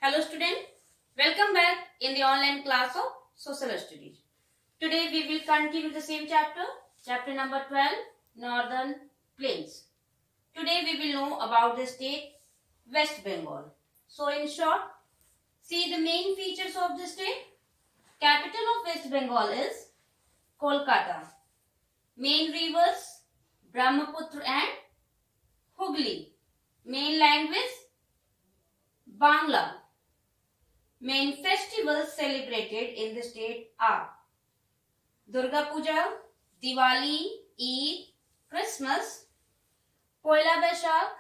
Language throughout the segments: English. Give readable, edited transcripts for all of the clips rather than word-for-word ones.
Hello student, welcome back in the online class of Social Studies. Today we will continue the same chapter, chapter number 12, Northern Plains. Today we will know about the state West Bengal. So in short, see the main features of the state. Capital of West Bengal is Kolkata. Main rivers Brahmaputra and Hooghly. Main language Bangla. Main festivals celebrated in the state are Durga Puja, Diwali, Eid, Christmas, Poila Baishakh,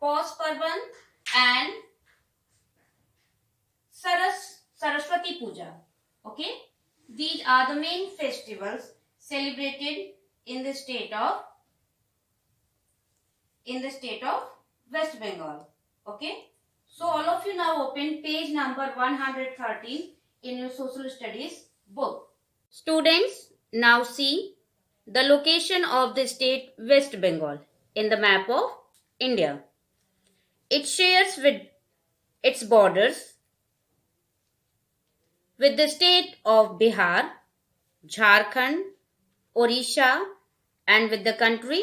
Paus Parban and Saraswati Puja. Okay, these are the main festivals celebrated in the state of West Bengal. Okay. So all of you now open page number 113 in your social studies book. Students, now see the location of the state West Bengal in the map of India. It shares with its borders with the state of Bihar, Jharkhand, Odisha and with the country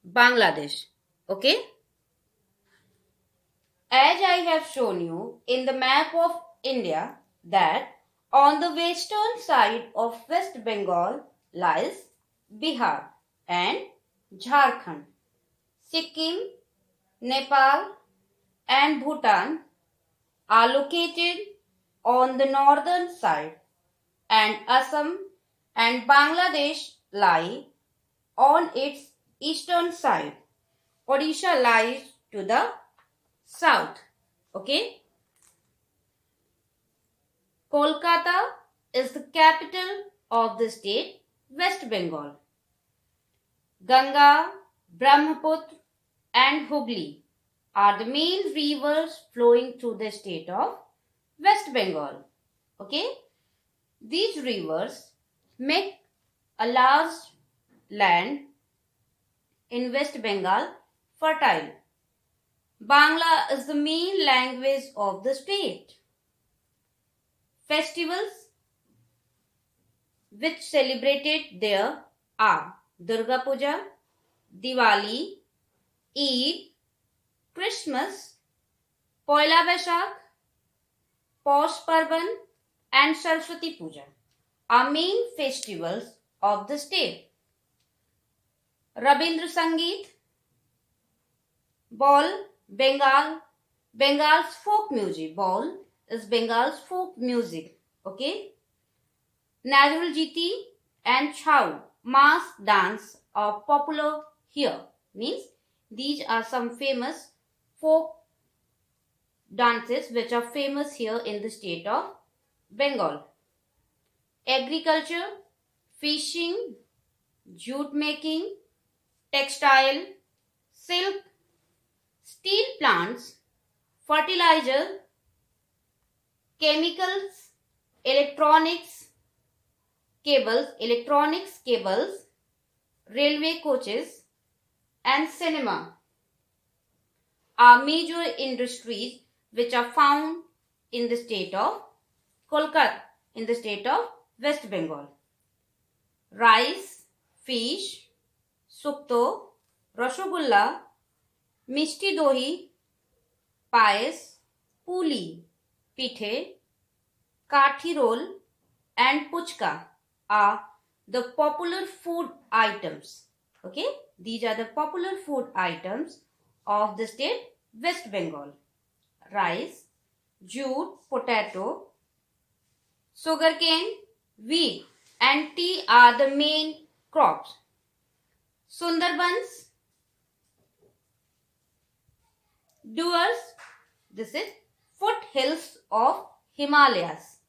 Bangladesh. Okay? As I have shown you in the map of India that on the western side of West Bengal lies Bihar and Jharkhand. Sikkim, Nepal and Bhutan are located on the northern side and Assam and Bangladesh lie on its eastern side. Odisha lies to the south. Okay. Kolkata is the capital of the state West Bengal. Ganga, Brahmaputra and Hooghly are the main rivers flowing through the state of West Bengal. Okay. These rivers make a large land in West Bengal fertile. Bangla is the main language of the state. Festivals which celebrated there are Durga Puja, Diwali, Eid, Christmas, Poila Baishakh, Paus Parban and Saraswati Puja are main festivals of the state. Rabindra Sangeet, Baul, Bengal's folk music. Baul is Bengal's folk music. Okay. Nazrul Jiti and Chhau, mass dance are popular here. Means these are some famous folk dances which are famous here in the state of Bengal. Agriculture, fishing, jute making, textile, silk, steel plants, fertilizer, chemicals, electronics cables, railway coaches and cinema are major industries which are found in the state of Kolkata, in the state of West Bengal. Rice, fish, sukto, rasgulla, Mishti Dohi, Payas, Puli, Pithe, Kathi roll and Puchka are the popular food items. Okay, these are the popular food items of the state West Bengal. Rice, jute, potato, sugarcane, wheat and tea are the main crops. Sundarbans, Duars, this is foothills of Himalayas.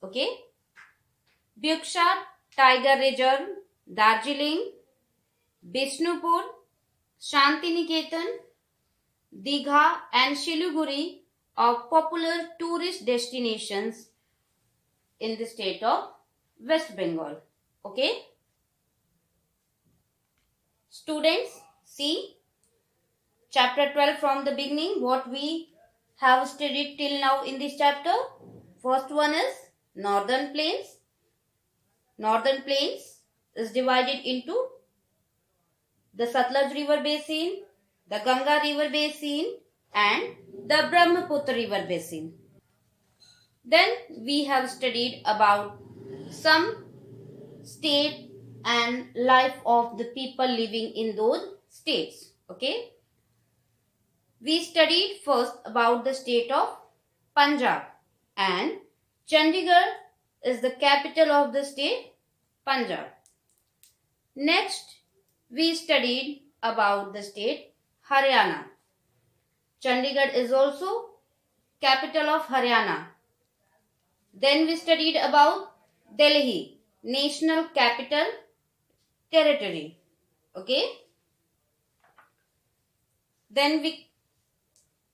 Okay. Bhubaneswar, Tiger Reserve, Darjeeling, Bishnupur, Shantiniketan, Digha and Siliguri are popular tourist destinations in the state of West Bengal. Okay. Students, see chapter 12 from the beginning, what we have studied till now in this chapter? First one is Northern Plains. Northern Plains is divided into the Satluj River Basin, the Ganga River Basin and the Brahmaputra River Basin. Then we have studied about some state and life of the people living in those states. Okay. We studied first about the state of Punjab, and Chandigarh is the capital of the state Punjab. Next, we studied about the state Haryana. Chandigarh is also capital of Haryana. Then we studied about Delhi, National Capital Territory. Okay. Then we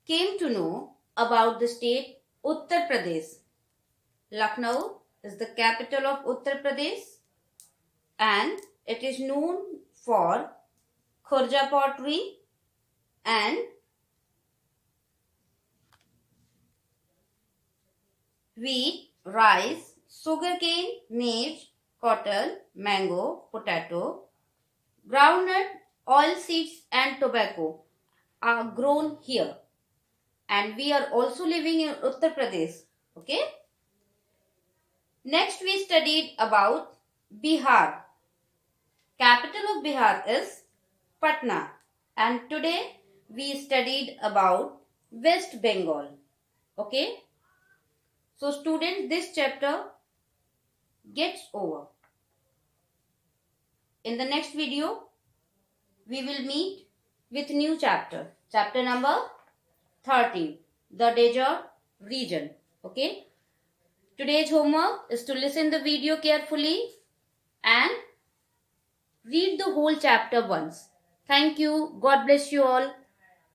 came to know about the state Uttar Pradesh. Lucknow is the capital of Uttar Pradesh and it is known for Khurja pottery and wheat, rice, sugarcane, maize, cotton, mango, potato, groundnut, oilseeds and tobacco are grown here. And we are also living in Uttar Pradesh. Okay. Next we studied about Bihar. Capital of Bihar is Patna. And today we studied about West Bengal. Okay. So students, this chapter gets over. In the next video, we will meet with new chapter. Chapter number 13. The Desert Region. Okay. Today's homework is to listen the video carefully and read the whole chapter once. Thank you. God bless you all.